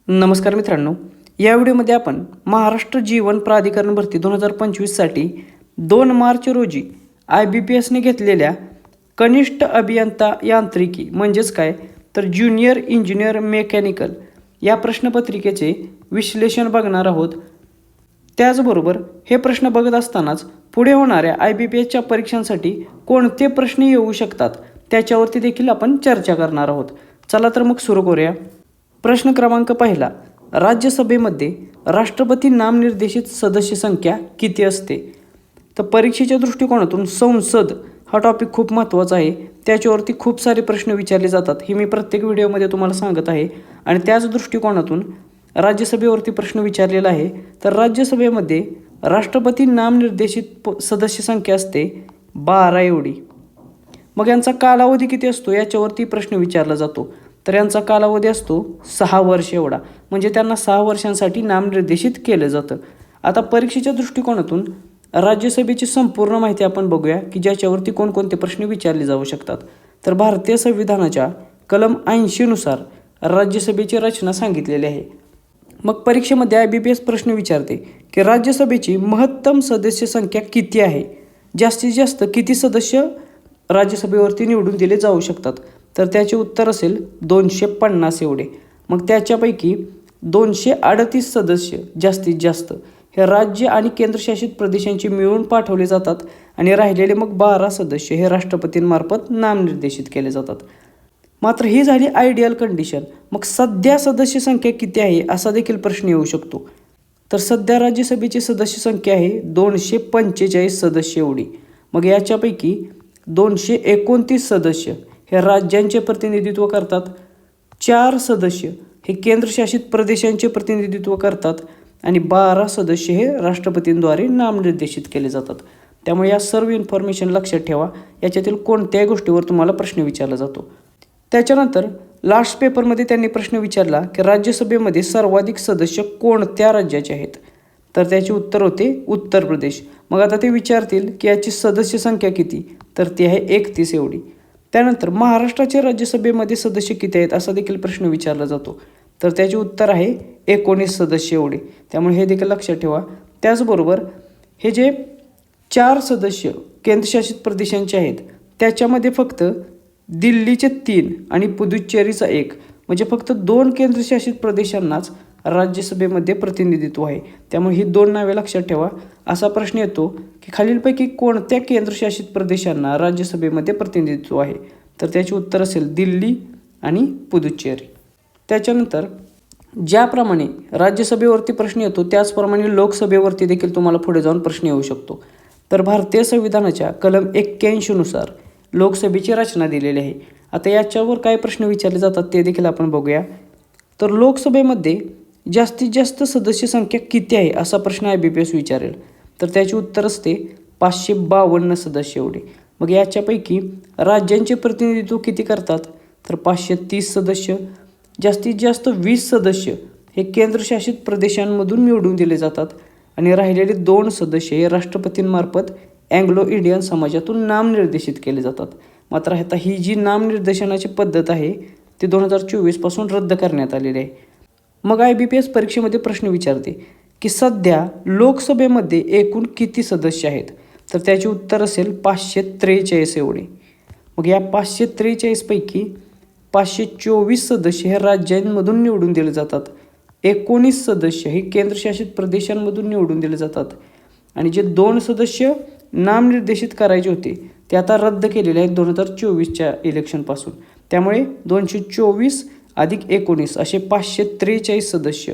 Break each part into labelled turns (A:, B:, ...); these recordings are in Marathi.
A: नमस्कार मित्रांनो, या व्हिडिओमध्ये आपण महाराष्ट्र जीवन प्राधिकरण भरती 2025साठी 2 मार्च रोजी IBPSने घेतलेल्या कनिष्ठ अभियंता यांत्रिकी म्हणजेच काय तर ज्युनियर इंजिनियर मेकॅनिकल या प्रश्नपत्रिकेचे विश्लेषण बघणार आहोत। त्याचबरोबर हे प्रश्न बघत असतानाच पुढे होणाऱ्या IBPSच्या परीक्षांसाठी कोणते प्रश्न येऊ शकतात त्याच्यावरती देखील आपण चर्चा करणार आहोत। चला तर मग सुरू करूया। प्रश्न क्रमांक पहिला, राज्यसभेमध्ये राष्ट्रपती नामनिर्देशित सदस्य संख्या किती असते? तर परीक्षेच्या दृष्टिकोनातून संसद हा टॉपिक खूप महत्त्वाचा आहे, त्याच्यावरती खूप सारे प्रश्न विचारले जातात हे मी प्रत्येक व्हिडिओमध्ये तुम्हाला सांगत आहे। आणि त्याच दृष्टिकोनातून राज्यसभेवरती प्रश्न विचारलेला आहे। तर राज्यसभेमध्ये राष्ट्रपती नामनिर्देशित सदस्य संख्या असते 12 एवढी। मग यांचा कालावधी किती असतो याच्यावरती प्रश्न विचारला जातो। तर यांचा कालावधी असतो 6 वर्ष एवढा, म्हणजे त्यांना 6 वर्षांसाठी नामनिर्देशित केलं जातं। आता परीक्षेच्या दृष्टिकोनातून राज्यसभेची संपूर्ण माहिती आपण बघूया की ज्याच्यावरती कोणकोणते प्रश्न विचारले जाऊ शकतात। तर भारतीय संविधानाच्या कलम 80 नुसार राज्यसभेची रचना सांगितलेली आहे। मग परीक्षेमध्ये IBPS प्रश्न विचारते की राज्यसभेची महत्तम सदस्य संख्या किती आहे, जास्तीत जास्त किती सदस्य राज्यसभेवरती निवडून दिले जाऊ शकतात? तर त्याचे उत्तर असेल 250 एवढे। मग त्याच्यापैकी 238 सदस्य जास्तीत जास्त हे राज्य आणि केंद्रशासित प्रदेशांची मिळून पाठवले जातात आणि राहिलेले मग 12 सदस्य हे राष्ट्रपतींमार्फत नामनिर्देशित केले जातात। मात्र ही झाली आयडियल कंडिशन। मग सध्या सदस्य संख्या किती आहे असा देखील प्रश्न येऊ शकतो। तर सध्या राज्यसभेची सदस्य संख्या आहे 245 सदस्य एवढी। मग याच्यापैकी 229 सदस्य हे राज्यांचे प्रतिनिधित्व करतात, 4 सदस्य हे केंद्रशासित प्रदेशांचे प्रतिनिधित्व करतात आणि 12 सदस्य हे राष्ट्रपतींद्वारे नामनिर्देशित केले जातात। त्यामुळे या सर्व इन्फॉर्मेशन लक्षात ठेवा, याच्यातील कोणत्याही गोष्टीवर तुम्हाला प्रश्न विचारला जातो। त्याच्यानंतर लास्ट पेपरमध्ये त्यांनी प्रश्न विचारला की राज्यसभेमध्ये सर्वाधिक सदस्य कोणत्या राज्याचे आहेत? तर त्याचे उत्तर होते उत्तर प्रदेश। मग आता ते विचारतील की याची सदस्य संख्या किती? तर ती आहे 31 एवढी। त्यानंतर महाराष्ट्राचे राज्यसभेमध्ये सदस्य किती आहेत असा देखील प्रश्न विचारला जातो। तर त्याचे उत्तर आहे 19 सदस्य एवढे। त्यामुळे हे देखील लक्षात ठेवा। त्याचबरोबर हे जे 4 सदस्य केंद्रशासित प्रदेशांचे आहेत त्याच्यामध्ये फक्त दिल्लीचे 3 आणि पुदुच्चेरीचा 1, म्हणजे फक्त 2 केंद्रशासित प्रदेशांनाच राज्यसभेमध्ये प्रतिनिधित्व आहे। त्यामुळे ही 2 नावे लक्षात ठेवा। असा प्रश्न येतो की खालीलपैकी कोणत्या केंद्रशासित प्रदेशांना राज्यसभेमध्ये प्रतिनिधित्व आहे? तर त्याचे उत्तर असेल दिल्ली आणि पुदुच्चेरी। त्याच्यानंतर ज्याप्रमाणे राज्यसभेवरती प्रश्न येतो त्याचप्रमाणे लोकसभेवरती देखील तुम्हाला पुढे जाऊन प्रश्न येऊ शकतो। तर भारतीय संविधानाच्या कलम 81 नुसार लोकसभेची रचना दिलेली आहे। आता याच्यावर काय प्रश्न विचारले जातात ते देखील आपण बघूया। तर लोकसभेमध्ये जास्तीत जास्त सदस्य संख्या किती आहे असा प्रश्न IBPS विचारेल। तर त्याचे उत्तर असते 552 सदस्य एवढे। मग याच्यापैकी राज्यांचे प्रतिनिधित्व किती करतात? तर 530 सदस्य। जास्तीत जास्त 20 सदस्य हे केंद्रशासित प्रदेशांमधून निवडून दिले जातात आणि राहिलेले 2 सदस्य हे राष्ट्रपतींमार्फत अँग्लो इंडियन समाजातून नामनिर्देशित केले जातात। मात्र आता ही जी नामनिर्देशनाची पद्धत आहे ती 2024 पासून रद्द करण्यात आलेली आहे। मग IBPS परीक्षेमध्ये प्रश्न विचारते की सध्या लोकसभेमध्ये एकूण किती सदस्य आहेत? तर त्याचे उत्तर असेल 543 एवढे। मग या 543 पैकी 524 सदस्य हे राज्यांमधून निवडून दिले जातात, 19 सदस्य हे केंद्रशासित प्रदेशांमधून निवडून दिले जातात आणि जे 2 सदस्य नामनिर्देशित करायचे होते ते आता रद्द केलेले आहेत 2024च्या इलेक्शनपासून। त्यामुळे 224 अधिक 19 असे 543 सदस्य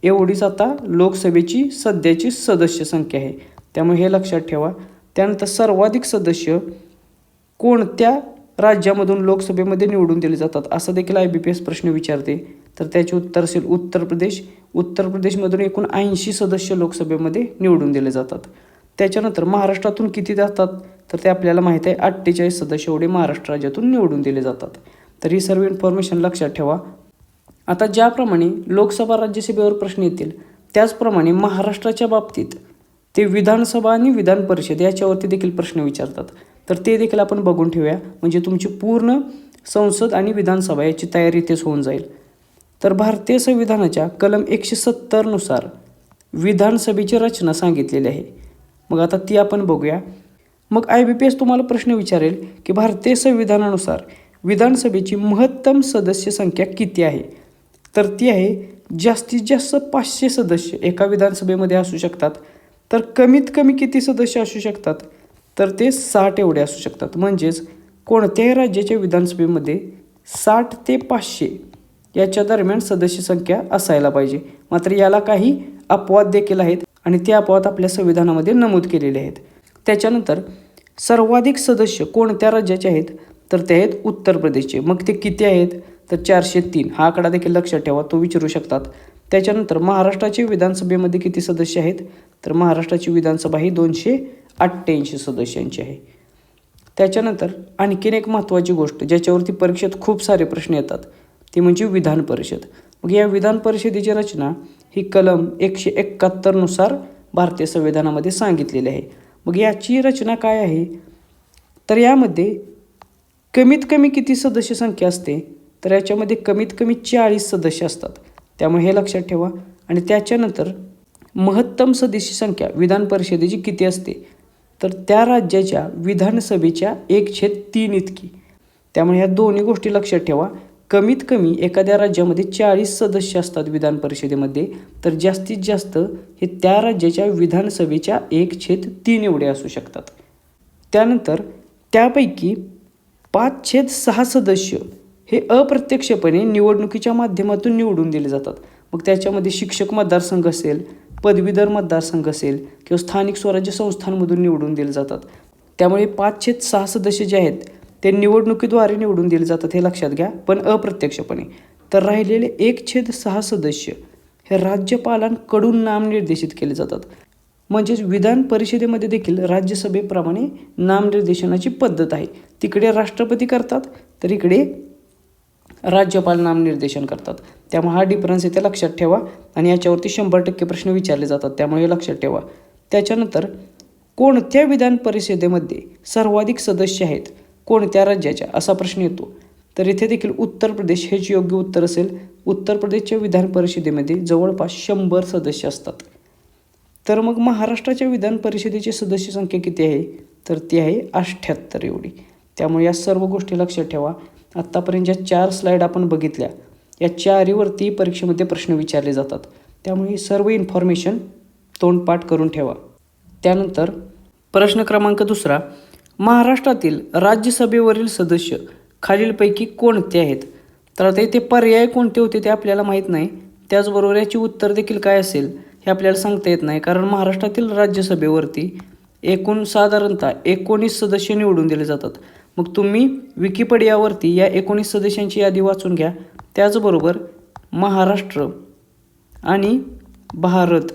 A: एवढीच आता लोकसभेची सध्याची सदस्य संख्या आहे। त्यामुळे हे लक्षात ठेवा। त्यानंतर सर्वाधिक सदस्य कोणत्या राज्यामधून लोकसभेमध्ये निवडून दिले जातात असा देखील IBPS प्रश्न विचारते। तर त्याचे उत्तर असेल उत्तर प्रदेश। उत्तर प्रदेशमधून एकूण 80 सदस्य लोकसभेमध्ये निवडून दिले जातात। त्याच्यानंतर महाराष्ट्रातून किती जातात? तर ते आपल्याला माहीत आहे 48 सदस्य एवढे महाराष्ट्र राज्यातून निवडून दिले जातात। तर ही सर्व इन्फॉर्मेशन लक्षात ठेवा। आता ज्याप्रमाणे लोकसभा राज्यसभेवर प्रश्न येतील त्याचप्रमाणे महाराष्ट्राच्या बाबतीत ते विधानसभा आणि विधान परिषद याच्यावरती देखील प्रश्न विचारतात। तर ते देखील आपण बघून ठेवूया, म्हणजे तुमची पूर्ण संसद आणि विधानसभा याची तयारी इथेच होऊन जाईल। तर भारतीय संविधानाच्या कलम 170 नुसार विधानसभेची रचना सांगितलेली आहे. मग आता ती आपण बघूया. मग IBPS तुम्हाला प्रश्न विचारेल की भारतीय संविधानानुसार विधानसभेची महत्तम सदस्य संख्या किती आहे? तर ती आहे जास्तीत जास्त 500 सदस्य एका विधानसभेमध्ये असू शकतात. तर कमीत कमी किती सदस्य असू शकतात? तर ते 60 एवढे असू शकतात. म्हणजेच कोणत्याही राज्याच्या विधानसभेमध्ये 60 ते 500 याच्या दरम्यान सदस्य संख्या असायला पाहिजे. मात्र याला काही अपवाद देखील आहेत आणि ते अपवाद आपल्या संविधानामध्ये नमूद केलेले आहेत. त्याच्यानंतर सर्वाधिक सदस्य कोणत्या राज्याचे आहेत? तर ते आहेत उत्तर प्रदेशचे. मग ते किती आहेत? तर 403. हा आकडा देखील लक्षात ठेवा, तो विचारू शकतात. त्याच्यानंतर महाराष्ट्राची विधानसभेमध्ये किती सदस्य आहेत? तर महाराष्ट्राची विधानसभा ही 288 सदस्यांची आहे. त्याच्यानंतर आणखीन एक महत्त्वाची गोष्ट ज्याच्यावरती परीक्षेत खूप सारे प्रश्न येतात ते म्हणजे विधान परिषद. मग या विधान परिषदेची रचना ही कलम 171 नुसार भारतीय संविधानामध्ये सांगितलेली आहे. मग याची रचना काय आहे? तर यामध्ये कमीत कमी किती सदस्य संख्या असते? तर याच्यामध्ये कमीत कमी 40 सदस्य असतात. त्यामुळे हे लक्षात ठेवा. आणि त्याच्यानंतर महत्तम सदस्य संख्या विधान परिषदेची किती असते? तर त्या राज्याच्या विधानसभेच्या 1/3 इतकी. त्यामुळे ह्या दोन्ही गोष्टी लक्षात ठेवा. कमीत कमी एखाद्या राज्यामध्ये 40 सदस्य असतात विधान परिषदेमध्ये, तर जास्तीत जास्त हे त्या राज्याच्या विधानसभेच्या 1/3 एवढे असू शकतात. त्यानंतर त्यापैकी 5/6 सदस्य हे अप्रत्यक्षपणे निवडणुकीच्या माध्यमातून निवडून दिले जातात. मग त्याच्यामध्ये शिक्षक मतदारसंघ असेल, पदवीधर मतदारसंघ असेल किंवा स्थानिक स्वराज्य संस्थांमधून निवडून दिले जातात. त्यामुळे 5/6 सदस्य जे आहेत ते निवडणुकीद्वारे निवडून दिले जातात, हे लक्षात घ्या, पण अप्रत्यक्षपणे. तर राहिलेले 1/6 सदस्य हे राज्यपालांकडून नामनिर्देशित केले जातात. म्हणजेच विधान परिषदेमध्ये देखील राज्यसभेप्रमाणे नामनिर्देशनाची पद्धत आहे. तिकडे राष्ट्रपती करतात, तर इकडे राज्यपाल नामनिर्देशन करतात. त्यामुळे हा डिफरन्स इथे लक्षात ठेवा आणि याच्यावरती 100% प्रश्न विचारले जातात, त्यामुळे लक्षात ठेवा. त्याच्यानंतर कोणत्या विधान परिषदेमध्ये सर्वाधिक सदस्य आहेत कोणत्या राज्याच्या, असा प्रश्न येतो. तर इथे देखील उत्तर प्रदेश हेच योग्य उत्तर असेल. उत्तर प्रदेशच्या विधान परिषदेमध्ये जवळपास 100 सदस्य असतात. तर मग महाराष्ट्राच्या विधान परिषदेची सदस्य संख्या किती आहे? तर ती आहे 78 एवढी. त्यामुळे या सर्व गोष्टी लक्षात ठेवा. आत्तापर्यंत ज्या 4 स्लाईड आपण बघितल्या, या 4वरती परीक्षेमध्ये प्रश्न विचारले जातात. त्यामुळे ही सर्व इन्फॉर्मेशन तोंडपाठ करून ठेवा. त्यानंतर प्रश्न क्रमांक 2, महाराष्ट्रातील राज्यसभेवरील सदस्य खालीलपैकी कोणते आहेत? तर आता इथे पर्याय कोणते होते ते आपल्याला माहीत नाही. त्याचबरोबर याची उत्तर देखील काय असेल हे आपल्याला सांगता येत नाही, कारण महाराष्ट्रातील राज्यसभेवरती एकूण साधारणतः 19 सदस्य निवडून दिले जातात. मग तुम्ही विकिपीडियावरती या 19 सदस्यांची यादी वाचून घ्या. त्याचबरोबर महाराष्ट्र आणि भारत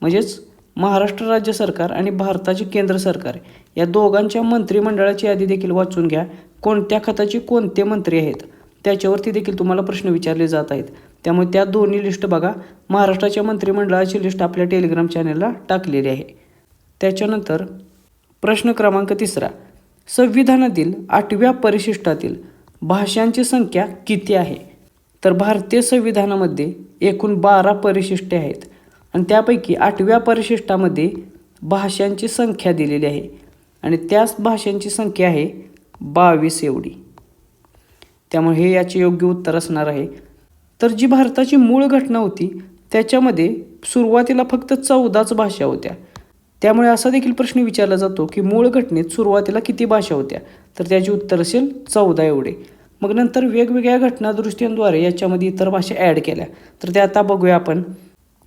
A: म्हणजेच महाराष्ट्र राज्य सरकार आणि भारताचे केंद्र सरकार या दोघांच्या मंत्रिमंडळाची यादी देखील वाचून घ्या. कोणत्या खात्याचे कोणते मंत्री आहेत त्याच्यावरती देखील तुम्हाला प्रश्न विचारले जात आहेत. त्यामुळे त्या दोन्ही लिस्ट बघा. महाराष्ट्राच्या मंत्रिमंडळाची लिस्ट आपल्या टेलिग्राम चॅनलला टाकलेली आहे. त्याच्यानंतर प्रश्न क्रमांक 3, संविधानातील 8व्या परिशिष्टातील भाषांची संख्या किती आहे? तर भारतीय संविधानामध्ये एकूण 12 परिशिष्टे आहेत आणि त्यापैकी 8व्या परिशिष्टामध्ये भाषांची संख्या दिलेली आहे आणि त्याच भाषांची संख्या आहे 22 एवढी. त्यामुळे हे याचे योग्य उत्तर असणार आहे. तर जी भारताची मूळ घटना होती त्याच्यामध्ये सुरुवातीला फक्त 14च भाषा होत्या. त्यामुळे असा देखील प्रश्न विचारला जातो की मूळ घटनेत सुरुवातीला किती भाषा होत्या? तर त्याचे उत्तर असेल 14 एवढे. मग नंतर वेगवेगळ्या घटनादुरुस्त्यांद्वारे याच्यामध्ये इतर भाषा ॲड केल्या. तर ते आता बघूया आपण.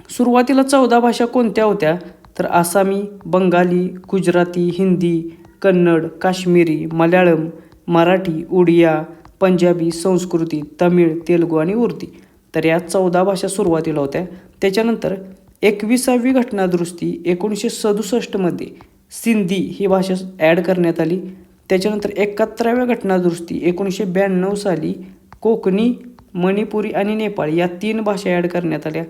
A: सुरुवातीला 14 भाषा कोणत्या होत्या? तर आसामी, बंगाली, गुजराती, हिंदी, कन्नड, काश्मीरी, मल्याळम, मराठी, उडिया, पंजाबी, संस्कृती, तमिळ, तेलुगू आणि उर्दू. तर या 14 भाषा सुरुवातीला होत्या. त्याच्यानंतर 21वी घटनादुरुस्ती 1967मध्ये सिंधी ही भाषा ॲड करण्यात आली. त्याच्यानंतर 71व्या घटनादुरुस्ती 1992 साली कोकणी, मणिपुरी आणि नेपाळी या 3 भाषा ॲड करण्यात आल्या.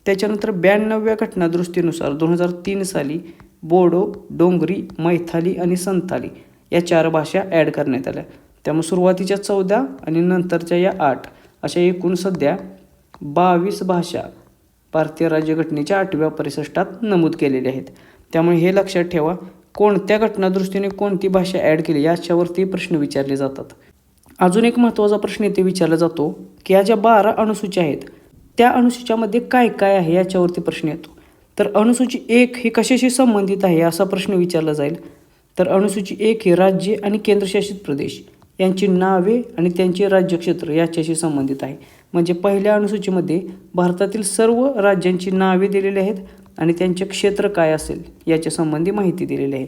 A: त्याच्यानंतर 92व्या घटनादुरुस्तीनुसार 2003 साली बोडो, डोंगरी, मैथाली आणि संथाली या 4 भाषा ॲड करण्यात आल्या. त्यामुळे सुरुवातीच्या 14 आणि नंतरच्या या 8 अशा एकूण सध्या 22 भाषा भारतीय राज्यघटनेच्या 8व्या परिशिष्टात नमूद केलेल्या आहेत. त्यामुळे हे लक्षात ठेवा, कोणत्या घटनादृष्टीने कोणती भाषा ॲड केली याच्यावरती प्रश्न विचारले जातात. अजून एक महत्त्वाचा प्रश्न इथे विचारला जातो की या ज्या 12 अनुसूच्या आहेत त्या अनुसूच्यामध्ये काय काय आहे याच्यावरती प्रश्न येतो. तर अनुसूची 1 ही कशाशी संबंधित आहे असा प्रश्न विचारला जाईल. तर अनुसूची 1 ही राज्ये आणि केंद्रशासित प्रदेश यांची नावे आणि त्यांचे राज्यक्षेत्र याच्याशी संबंधित आहे. म्हणजे पहिल्या अनुसूचीमध्ये भारतातील सर्व राज्यांची नावे दिलेली आहेत आणि त्यांचे क्षेत्र काय असेल याच्या संबंधी माहिती दिलेली आहे.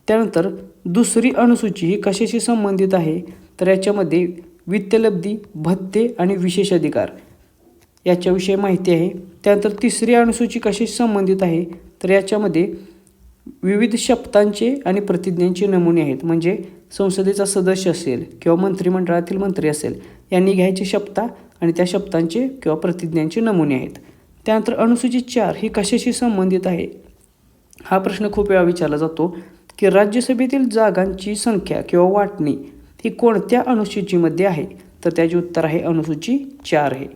A: त्यानंतर दुसरी अनुसूची ही कशाशी संबंधित आहे, तर याच्यामध्ये वित्तलब्धी, भत्ते आणि विशेष अधिकार याच्याविषयी माहिती आहे. त्यानंतर तिसरी अनुसूची कशाशी संबंधित आहे, तर याच्यामध्ये विविध शपथांचे आणि प्रतिज्ञांचे नमुने आहेत. म्हणजे संसदेचा सदस्य असेल किंवा मंत्रिमंडळातील मंत्री असेल यांनी घ्यायची शपथा आणि त्या शपथांचे किंवा प्रतिज्ञांचे नमुने आहेत. त्यानंतर अनुसूची 4 ही कशाशी संबंधित आहे, हा प्रश्न खूप वेळा विचारला जातो की राज्यसभेतील जागांची संख्या किंवा वाटणी ही कोणत्या अनुसूचीमध्ये आहे, तर त्याचे उत्तर आहे अनुसूची 4 आहे.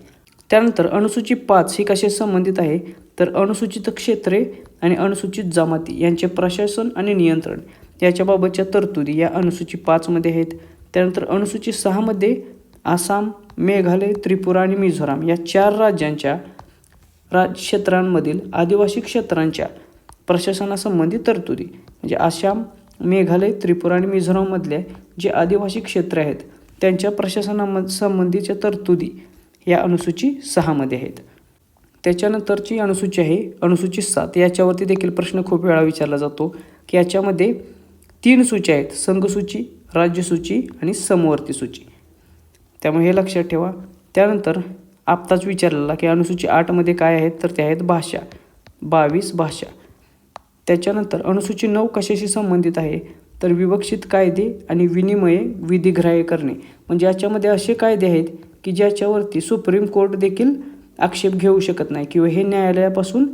A: त्यानंतर अनुसूची 5 ही कशाशी संबंधित आहे, तर अनुसूचित क्षेत्रे आणि अनुसूचित जमाती यांचे प्रशासन आणि नियंत्रण याच्याबाबतच्या तरतुदी या अनुसूची 5 मध्ये आहेत. त्यानंतर अनुसूची 6 मध्ये आसाम, मेघालय, त्रिपुरा आणि मिझोराम या 4 राज्यांच्या क्षेत्रांमधील आदिवासी क्षेत्रांच्या प्रशासनासंबंधी तरतुदी, म्हणजे आसाम, मेघालय, त्रिपुरा आणि मिझोराममधले जे आदिवासी क्षेत्र आहेत त्यांच्या प्रशासनासंबंधीच्या तरतुदी या अनुसूची 6 मध्ये आहेत. त्याच्यानंतरची अनुसूची आहे अनुसूची 7. याच्यावरती देखील प्रश्न खूप वेळा विचारला जातो की याच्यामध्ये 3 सूची आहेत, संघसूची, राज्यसूची आणि समवर्ती सूची. त्यामुळे हे लक्षात ठेवा. त्यानंतर आत्ताच विचारलेला की अनुसूची 8 मध्ये काय आहेत, तर ते आहेत भाषा, 22 भाषा. त्याच्यानंतर अनुसूची 9 कशाशी संबंधित आहे, तर विवक्षित कायदे आणि विनिमये विधिग्राह्य करणे. म्हणजे याच्यामध्ये असे कायदे आहेत की ज्याच्यावरती सुप्रीम कोर्ट देखील आक्षेप घेऊ शकत नाही किंवा हे न्यायालयापासून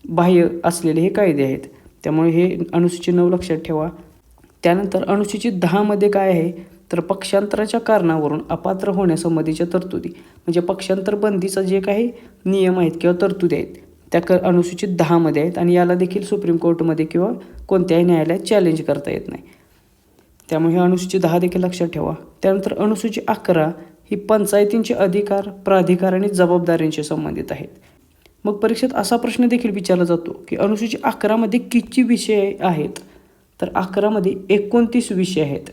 A: बाह्य असलेले हे कायदे आहेत. त्यामुळे हे अनुसूची 9 लक्षात ठेवा. त्यानंतर अनुसूची 10 मध्ये काय आहे, तर पक्षांतराच्या कारणावरून अपात्र होण्यासंबंधीच्या तरतुदी, म्हणजे पक्षांतर बंदीचा जे काही नियम आहेत किंवा तरतुदी आहेत त्या अनुसूचित 10 मध्ये आहेत आणि याला देखील सुप्रीम कोर्टमध्ये किंवा कोणत्याही न्यायालयात चॅलेंज करता येत नाही. त्यामुळे हे अनुसूची 10 देखील लक्षात ठेवा. त्यानंतर अनुसूची 11 ही पंचायतींचे अधिकार, प्राधिकार आणि जबाबदाऱ्यांशी संबंधित आहेत. मग परीक्षेत असा प्रश्न देखील विचारला जातो की अनुसूची 11 मध्ये किती विषय आहेत, तर 11 मध्ये 29 विषय आहेत.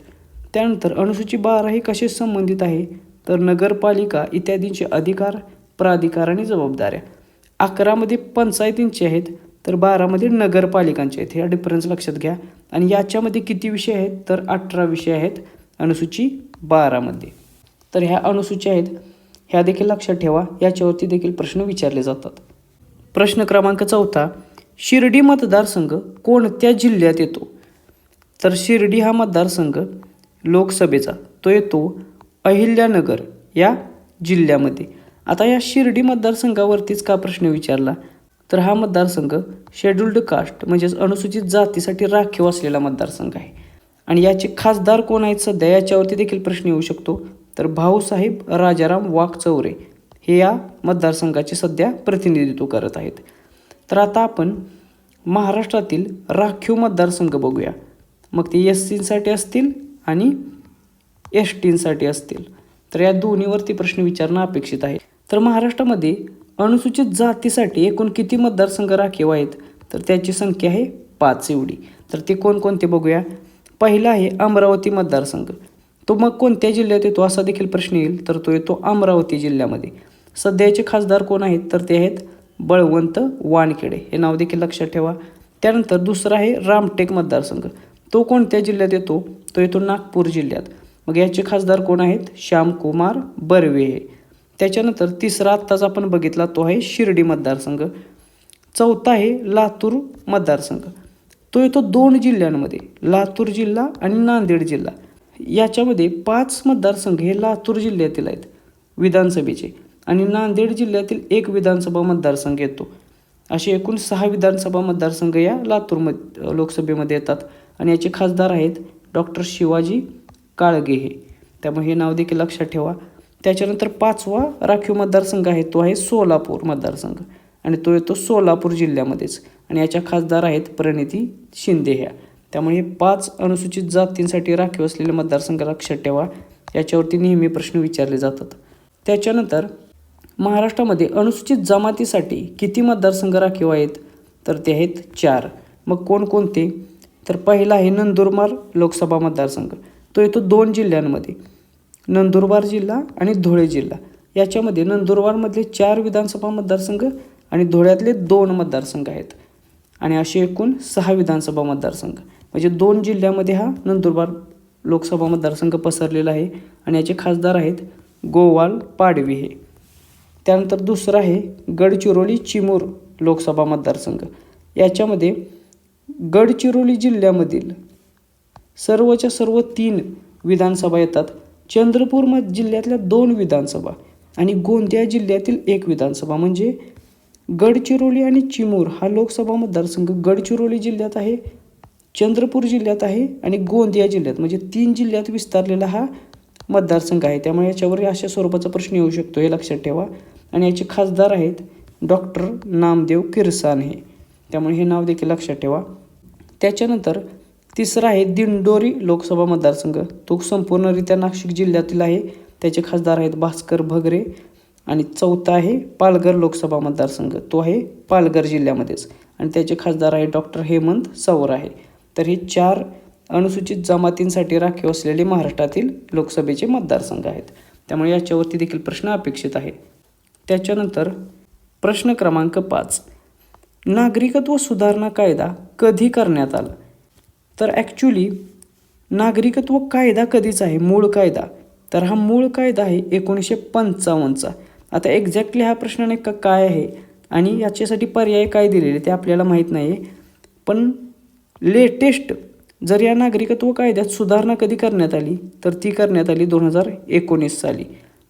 A: त्यानंतर अनुसूची 12 ही कशाशी संबंधित आहे, तर नगरपालिका इत्यादींचे अधिकार, प्राधिकार आणि जबाबदाऱ्या. 11 मध्ये पंचायतींचे आहेत तर 12 मध्ये नगरपालिकांचे आहेत. ह्या डिफरन्स लक्षात घ्या. आणि याच्यामध्ये किती विषय आहेत, तर 18 विषय आहेत अनुसूची 12 मध्ये. तर ह्या अनुसूच्या आहेत ह्या देखील लक्षात ठेवा, याच्यावरती देखील प्रश्न विचारले जातात. प्रश्न क्रमांक 4, शिर्डी मतदारसंघ कोणत्या जिल्ह्यात येतो, तर शिर्डी हा मतदारसंघ लोकसभेचा तो येतो अहिल्यानगर या जिल्ह्यामध्ये. आता या शिर्डी मतदारसंघावरतीच का प्रश्न विचारला, तर हा मतदारसंघ शेड्युल्ड कास्ट म्हणजेच अनुसूचित जातीसाठी राखीव असलेला मतदारसंघ आहे. आणि याचे खासदार कोण आहेत सध्या याच्यावरती देखील प्रश्न येऊ शकतो, तर भाऊसाहेब राजाराम वाघचौरे हे या मतदारसंघाचे सध्या प्रतिनिधित्व करत आहेत. तर आता आपण महाराष्ट्रातील राखीव मतदारसंघ बघूया. मग ते SCसाठी असतील आणि STसाठी असतील. तर या दोन्हीवरती प्रश्न विचारणं अपेक्षित आहे. तर महाराष्ट्रामध्ये अनुसूचित जातीसाठी एकूण किती मतदारसंघ राखीव आहेत, तर त्याची संख्या आहे 5 एवढी. तर ते कोणकोणते बघूया. पहिला आहे अमरावती मतदारसंघ. तो मग कोणत्या जिल्ह्यात येतो असा देखील प्रश्न येईल, तर तो येतो अमरावती जिल्ह्यामध्ये. सध्याचे खासदार कोण आहेत, तर ते आहेत बळवंत वानखेडे. हे नाव देखील लक्षात ठेवा. त्यानंतर दुसरा आहे रामटेक मतदारसंघ. तो कोणत्या जिल्ह्यात येतो, तो येतो नागपूर जिल्ह्यात. मग याचे खासदार कोण आहेत, श्यामकुमार बर्वे हे. त्याच्यानंतर तिसरा आत्ताच आपण बघितला तो आहे शिर्डी मतदारसंघ. चौथा आहे लातूर मतदारसंघ. तो येतो 2 जिल्ह्यांमध्ये, लातूर जिल्हा आणि नांदेड जिल्हा. याच्यामध्ये 5 मतदारसंघ हे लातूर जिल्ह्यातील आहेत विधानसभेचे आणि नांदेड जिल्ह्यातील 1 विधानसभा मतदारसंघ येतो. असे एकूण 6 विधानसभा मतदारसंघ या लातूर लोकसभेमध्ये येतात आणि याचे खासदार आहेत डॉक्टर शिवाजी काळगे हे. त्यामुळे हे नाव देखील लक्षात ठेवा. त्याच्यानंतर 5वा राखीव मतदारसंघ आहे तो आहे सोलापूर मतदारसंघ आणि तो येतो सोलापूर जिल्ह्यामध्येच आणि याच्या खासदार आहेत प्रणिती शिंदे ह्या. त्यामुळे हे 5 अनुसूचित जातींसाठी राखीव असलेले मतदारसंघ लक्षात ठेवा. याच्यावरती नेहमी प्रश्न विचारले जातात. त्याच्यानंतर महाराष्ट्रामध्ये अनुसूचित जमातीसाठी किती मतदारसंघ राखीव आहेत? तर ते आहेत 4. मग कोणकोणते? तर पहिला आहे नंदुरबार लोकसभा मतदारसंघ. तो येतो 2 जिल्ह्यांमध्ये, नंदुरबार जिल्हा आणि धुळे जिल्हा. याच्यामध्ये नंदुरबारमधले 4 विधानसभा मतदारसंघ आणि धुळ्यातले 2 मतदारसंघ आहेत आणि असे एकूण 6 विधानसभा मतदारसंघ. म्हणजे 2 जिल्ह्यामध्ये हा नंदुरबार लोकसभा मतदारसंघ पसरलेला आहे आणि याचे खासदार आहेत गोवाल पाडवी हे. त्यानंतर दुसरा आहे गडचिरोली चिमूर लोकसभा मतदारसंघ. याच्यामध्ये गडचिरोली जिल्ह्यामधील सर्वच्या सर्व 3 विधानसभा येतात. चंद्रपूर जिल्ह्यातल्या 2 विधानसभा आणि गोंदिया जिल्ह्यातील 1 विधानसभा. म्हणजे गडचिरोली आणि चिमूर हा लोकसभा मतदारसंघ गडचिरोली जिल्ह्यात आहे, चंद्रपूर जिल्ह्यात आहे आणि गोंदिया जिल्ह्यात, म्हणजे 3 जिल्ह्यात विस्तारलेला हा मतदारसंघ आहे. त्यामुळे याच्यावर अशा स्वरूपाचा प्रश्न येऊ शकतो, हे लक्षात ठेवा. आणि याचे खासदार आहेत डॉक्टर नामदेव किरसाने हे. त्यामुळे हे नाव देखील लक्षात ठेवा. त्याच्यानंतर तिसरा आहे दिंडोरी लोकसभा मतदारसंघ. तो संपूर्णरित्या नाशिक जिल्ह्यातील आहे. त्याचे खासदार आहेत भास्कर भगरे. आणि चौथा आहे पालघर लोकसभा मतदारसंघ. तो आहे पालघर जिल्ह्यामध्येच आणि त्याचे खासदार आहे डॉक्टर हेमंत सौर आहे. तर हे 4 अनुसूचित जमातींसाठी राखीव असलेले महाराष्ट्रातील लोकसभेचे मतदारसंघ आहेत. त्यामुळे याच्यावरती देखील प्रश्न अपेक्षित आहे. त्याच्यानंतर प्रश्न क्रमांक 5, नागरिकत्व सुधारणा कायदा कधी करण्यात आला? तर ॲक्च्युली नागरिकत्व कायदा कधीच आहे, मूळ कायदा, तर हा मूळ कायदा आहे 1955चा. आता एक्झॅक्टली हा प्रश्न नेमका काय आहे आणि याच्यासाठी पर्याय काय दिलेले ते आपल्याला माहीत नाही आहे. पण लेटेस्ट जर या नागरिकत्व कायद्यात सुधारणा कधी करण्यात आली तर ती करण्यात आली 2019 साली.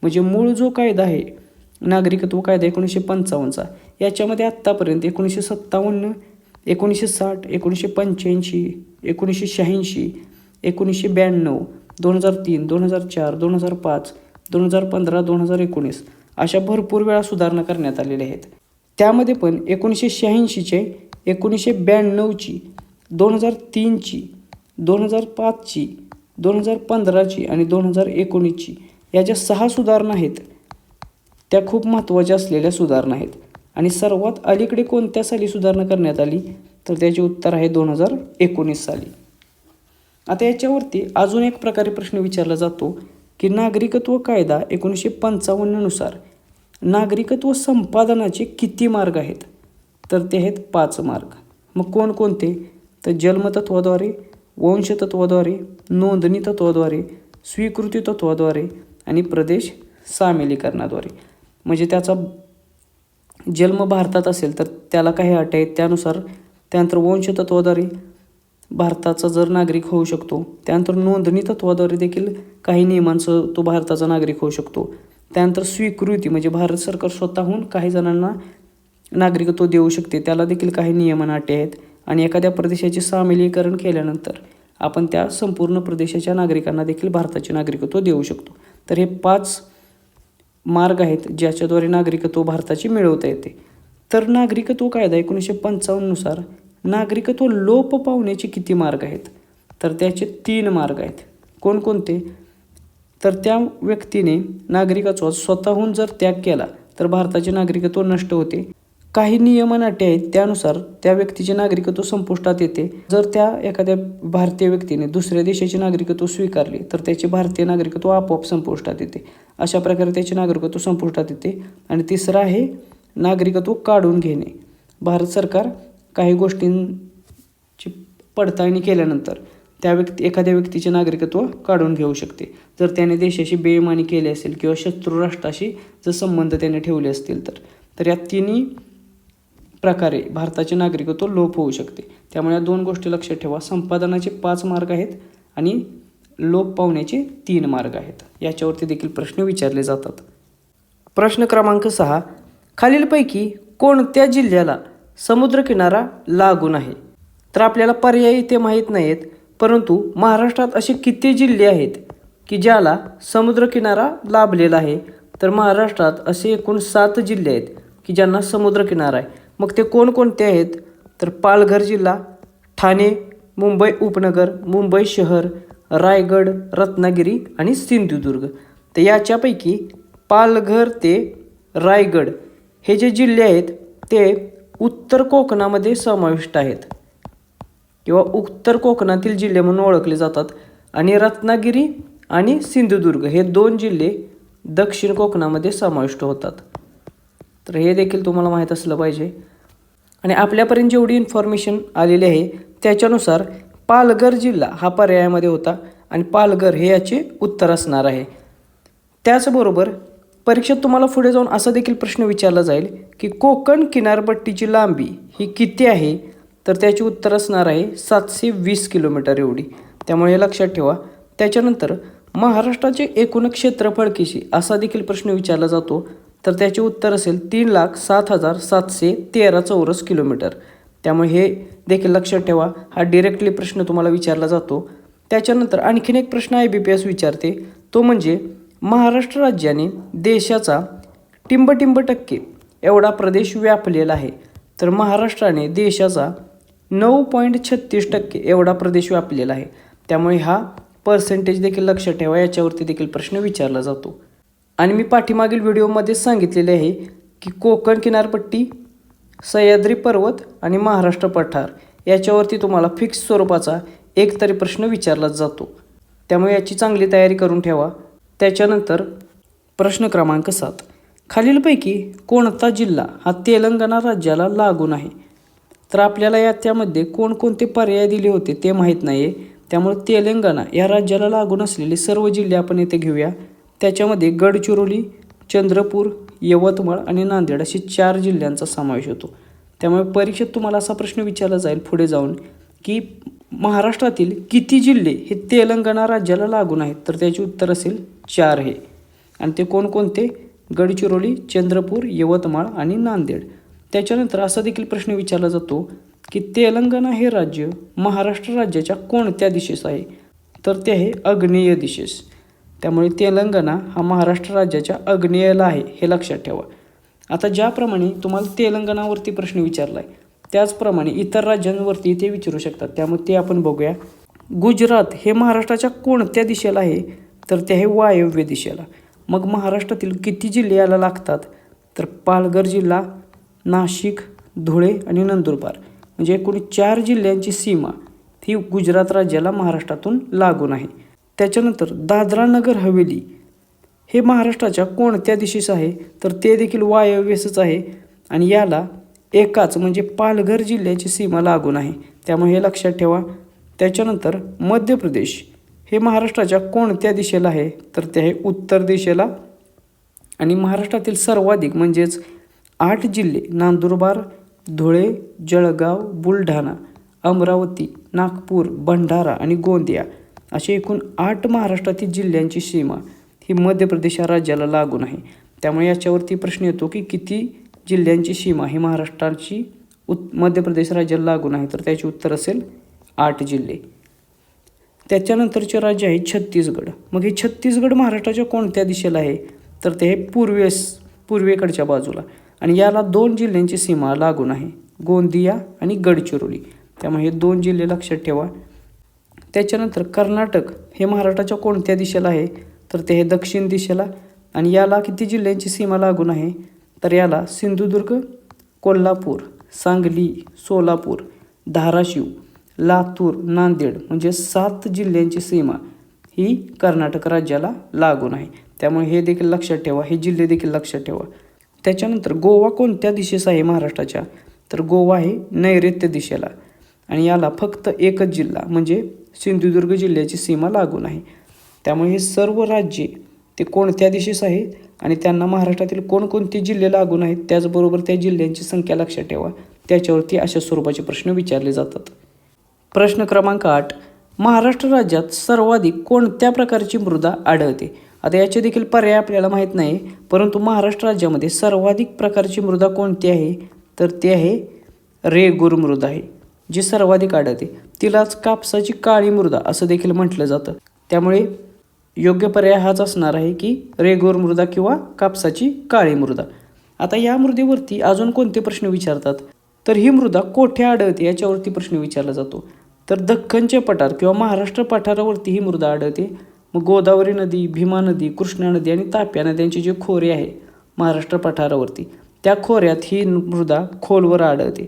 A: म्हणजे मूळ जो कायदा आहे नागरिकत्व कायदा 1955चा, याच्यामध्ये आत्तापर्यंत 1957, 1960, 1985, 1986, 1992, 2003, 2004, 2005, 2015, 2019 अशा भरपूर वेळा सुधारणा करण्यात आलेल्या आहेत. त्यामध्ये पण 1986चे, 1992ची, 2003ची, 2005ची, 2015ची आणि 2019ची या ज्या 6 सुधारणा आहेत त्या खूप महत्त्वाच्या असलेल्या सुधारणा आहेत. आणि सर्वात अलीकडे कोणत्या साली सुधारणा करण्यात आली तर त्याचे उत्तर आहे 2019 साली. आता याच्यावरती अजून एक प्रकारे प्रश्न विचारला जातो की नागरिकत्व कायदा 1955 नुसार नागरिकत्व संपादनाचे किती मार्ग आहेत? तर ते आहेत 5 मार्ग. मग कोणकोणते? तर जन्मतत्वाद्वारे, वंशतत्वाद्वारे, नोंदणी तत्वाद्वारे, स्वीकृती तत्वाद्वारे आणि प्रदेश सामिलीकरणाद्वारे. म्हणजे त्याचा जन्म भारतात असेल तर त्याला काही अट आहेत त्यानुसार. त्यानंतर वंशतत्वाद्वारे भारताचा जर नागरिक होऊ शकतो. त्यानंतर नोंदणी तत्वाद्वारे देखील काही नियमांसह तो भारताचा नागरिक होऊ शकतो. त्यानंतर स्वीकृती म्हणजे भारत सरकार स्वतःहून काही जणांना नागरिकत्व देऊ शकते, त्याला देखील काही नियम आणि अटी आहेत. आणि एखाद्या प्रदेशाचे सामिलीकरण केल्यानंतर आपण त्या संपूर्ण प्रदेशाच्या नागरिकांना देखील भारताचे नागरिकत्व देऊ शकतो. तर हे 5 मार्ग आहेत ज्याच्याद्वारे नागरिकत्व भारताचे मिळवता येते. तर नागरिकत्व कायदा 1955 नुसार नागरिकत्व लोप पावण्याचे किती मार्ग आहेत? तर त्याचे 3 मार्ग आहेत. कोणकोणते? तर त्या व्यक्तीने नागरिकत्व स्वतःहून जर त्याग केला तर भारताचे नागरिकत्व नष्ट होते. काही नियम आणि अटी आहेत त्यानुसार त्या व्यक्तीचे नागरिकत्व संपुष्टात येते. जर त्या एखाद्या भारतीय व्यक्तीने दुसऱ्या देशाचे नागरिकत्व स्वीकारले तर त्याचे भारतीय नागरिकत्व आपोआप संपुष्टात येते. अशा प्रकारे त्याचे नागरिकत्व संपुष्टात येते. आणि तिसरं आहे नागरिकत्व काढून घेणे. भारत सरकार काही गोष्टींची पडताळणी केल्यानंतर एखाद्या व्यक्तीचे नागरिकत्व काढून घेऊ शकते जर त्याने देशाशी बेईमानी केली असेल किंवा शत्रू राष्ट्राशी जर संबंध त्याने ठेवले असतील तर या तिन्ही प्रकारे भारताचे नागरिकत्व लोप होऊ शकते. त्यामुळे या 2 गोष्टी लक्षात ठेवा. संपादनाचे 5 मार्ग आहेत आणि लोप पावण्याचे 3 मार्ग आहेत. याच्यावरती देखील प्रश्न विचारले जातात. प्रश्न क्रमांक 6, खालीलपैकी कोणत्या जिल्ह्याला समुद्रकिनारा लागून आहे? तर आपल्याला पर्याय इथे माहीत नाहीत, परंतु महाराष्ट्रात असे किती जिल्हे आहेत की ज्याला समुद्रकिनारा लाभलेला आहे. तर महाराष्ट्रात असे एकूण 7 जिल्हे आहेत की ज्यांना समुद्रकिनारा आहे. मग ते कोणकोणते आहेत? तर पालघर जिल्हा, ठाणे, मुंबई उपनगर, मुंबई शहर, रायगड, रत्नागिरी आणि सिंधुदुर्ग. तर याच्यापैकी पालघर ते रायगड हे जे जिल्हे आहेत ते उत्तर कोकणामध्ये समाविष्ट आहेत किंवा उत्तर कोकणातील जिल्हे म्हणून ओळखले जातात. आणि रत्नागिरी आणि सिंधुदुर्ग हे 2 जिल्हे दक्षिण कोकणामध्ये समाविष्ट होतात. तर हे देखील तुम्हाला माहीत असलं पाहिजे. आणि आपल्यापर्यंत जेवढी इन्फॉर्मेशन आलेली आहे त्याच्यानुसार पालघर जिल्हा हा पर्यायामध्ये होता आणि पालघर हे याचे उत्तर असणार आहे. त्याचबरोबर परीक्षेत तुम्हाला पुढे जाऊन असा देखील प्रश्न विचारला जाईल की कोकण किनारपट्टीची लांबी ही किती आहे? तर त्याचे उत्तर असणार आहे 720 किलोमीटर एवढी. त्यामुळे हे लक्षात ठेवा. त्याच्यानंतर महाराष्ट्राचे एकूण क्षेत्रफळ किती असा देखील प्रश्न विचारला जातो. तर त्याचे उत्तर असेल 3,07,713 चौरस किलोमीटर. त्यामुळे हे देखील लक्षात ठेवा. हा डिरेक्टली प्रश्न तुम्हाला विचारला जातो. त्याच्यानंतर आणखीन एक प्रश्न IBPS विचारते, तो म्हणजे महाराष्ट्र राज्याने देशाचा टिंबटिंब टक्के एवढा प्रदेश व्यापलेला आहे. तर महाराष्ट्राने देशाचा 9.36% एवढा प्रदेश व्यापलेला आहे. त्यामुळे हा पर्सेंटेज देखील लक्षात ठेवा. याच्यावरती देखील प्रश्न विचारला जातो. आणि मी पाठीमागील व्हिडिओमध्ये सांगितलेले आहे की कोकण किनारपट्टी, सह्याद्री पर्वत आणि महाराष्ट्र पठार याच्यावरती तुम्हाला फिक्स स्वरूपाचा एक तरी प्रश्न विचारलाच जातो. त्यामुळे याची चांगली तयारी करून ठेवा. त्याच्यानंतर प्रश्न क्रमांक 7, खालीलपैकी कोणता जिल्हा हा तेलंगणा राज्याला लागून आहे? तर आपल्याला त्यामध्ये कोणकोणते पर्याय दिले होते ते माहीत नाही आहे. त्यामुळे तेलंगणा या राज्याला लागून असलेले सर्व जिल्हे आपण येथे घेऊया. त्याच्यामध्ये गडचिरोली, चंद्रपूर, यवतमाळ आणि नांदेड असे 4 जिल्ह्यांचा समावेश होतो. त्यामुळे परीक्षेत तुम्हाला असा प्रश्न विचारला जाईल पुढे जाऊन की महाराष्ट्रातील किती जिल्हे हे तेलंगणा राज्याला लागून आहेत? तर त्याचे उत्तर असेल 4 हे. आणि ते कोणकोणते? गडचिरोली, चंद्रपूर, यवतमाळ आणि नांदेड. त्याच्यानंतर असा देखील प्रश्न विचारला जातो की तेलंगणा हे राज्य महाराष्ट्र राज्याच्या कोणत्या दिशेस आहे? तर ते आहे आग्नेय दिशेस. त्यामुळे तेलंगणा हा महाराष्ट्र राज्याच्या आग्नेयेला आहे हे लक्षात ठेवा. आता ज्याप्रमाणे तुम्हाला तेलंगणावरती प्रश्न विचारला आहे त्याचप्रमाणे इतर राज्यांवरती ते विचारू शकतात. त्यामुळे ते आपण बघूया. गुजरात हे महाराष्ट्राच्या कोणत्या दिशेला आहे? तर ते आहे वायव्य दिशेला. मग महाराष्ट्रातील किती जिल्हे याला लागतात? तर पालघर जिल्हा, नाशिक, धुळे आणि नंदुरबार म्हणजे एकूण 4 जिल्ह्यांची सीमा ही गुजरात राज्याला महाराष्ट्रातून लागून आहे. त्याच्यानंतर दादरा नगर हवेली हे महाराष्ट्राच्या कोणत्या दिशेस आहे? तर ते देखील वायव्येसच आहे आणि याला एकाच म्हणजे पालघर जिल्ह्याची सीमा लागून आहे. त्यामुळे हे लक्षात ठेवा. त्याच्यानंतर मध्य प्रदेश हे महाराष्ट्राच्या कोणत्या दिशेला आहे? तर ते आहे उत्तर दिशेला. आणि महाराष्ट्रातील सर्वाधिक म्हणजेच 8 जिल्हे नंदुरबार, धुळे, जळगाव, बुलढाणा, अमरावती, नागपूर, भंडारा आणि गोंदिया असे एकूण 8 महाराष्ट्रातील जिल्ह्यांची सीमा ही मध्य प्रदेश या राज्याला लागून आहे. त्यामुळे याच्यावरती प्रश्न येतो की किती जिल्ह्यांची सीमा ही महाराष्ट्राची मध्य प्रदेश राज्याला लागून आहे? तर त्याचे उत्तर असेल 8 जिल्हे. त्याच्यानंतरचे राज्य आहे छत्तीसगड. मग हे छत्तीसगड महाराष्ट्राच्या कोणत्या दिशेला आहे? तर ते पूर्वेकडच्या बाजूला आणि याला 2 जिल्ह्यांची सीमा लागून आहे, गोंदिया आणि गडचिरोली. त्यामुळे हे 2 जिल्हे लक्षात ठेवा. त्याच्यानंतर कर्नाटक हे महाराष्ट्राच्या कोणत्या दिशेला आहे? तर ते हे दक्षिण दिशेला आणि याला किती जिल्ह्यांची सीमा लागून आहे? तर याला सिंधुदुर्ग, कोल्हापूर, सांगली, सोलापूर, धाराशिव, लातूर, नांदेड म्हणजे 7 जिल्ह्यांची सीमा ही कर्नाटक राज्याला लागून आहे. त्यामुळे हे देखील लक्षात ठेवा. हे जिल्हे देखील लक्षात ठेवा. त्याच्यानंतर गोवा कोणत्या दिशेस आहे महाराष्ट्राच्या? तर गोवा आहे नैऋत्य दिशेला आणि याला फक्त एकच जिल्हा म्हणजे सिंधुदुर्ग जिल्ह्याची सीमा लागून आहे. त्यामुळे हे सर्व राज्ये ते कोणत्या दिशेस आहेत आणि त्यांना महाराष्ट्रातील कोणकोणते जिल्हे लागून आहेत त्याचबरोबर त्या जिल्ह्यांची संख्या लक्षात ठेवा. त्याच्यावरती अशा स्वरूपाचे प्रश्न विचारले जातात. प्रश्न क्रमांक 8, महाराष्ट्र राज्यात सर्वाधिक कोणत्या प्रकारची मृदा आढळते? आता याचे देखील पर्याय आपल्याला माहीत नाही, परंतु महाराष्ट्र राज्यामध्ये सर्वाधिक प्रकारची मृदा कोणती आहे? तर ते आहे रेगूर मृदा आहे जी सर्वाधिक आढळते. तिलाच कापसाची काळी मृदा असं देखील म्हटलं जातं. त्यामुळे योग्य पर्याय हाच असणार आहे की रेगूर मृदा किंवा कापसाची काळी मृदा. आता या मृदेवरती अजून कोणते प्रश्न विचारतात, तर ही मृदा कोठे आढळते याच्यावरती प्रश्न विचारला जातो. तर दख्खनचे पठार किंवा महाराष्ट्र पठारावरती ही मृदा आढळते. मग गोदावरी नदी, भीमा नदी, कृष्णा नदी आणि ताप्या नद्यांचे जे खोरे आहे महाराष्ट्र पठारावरती, त्या खोऱ्यात ही मृदा खोलवर आढळते.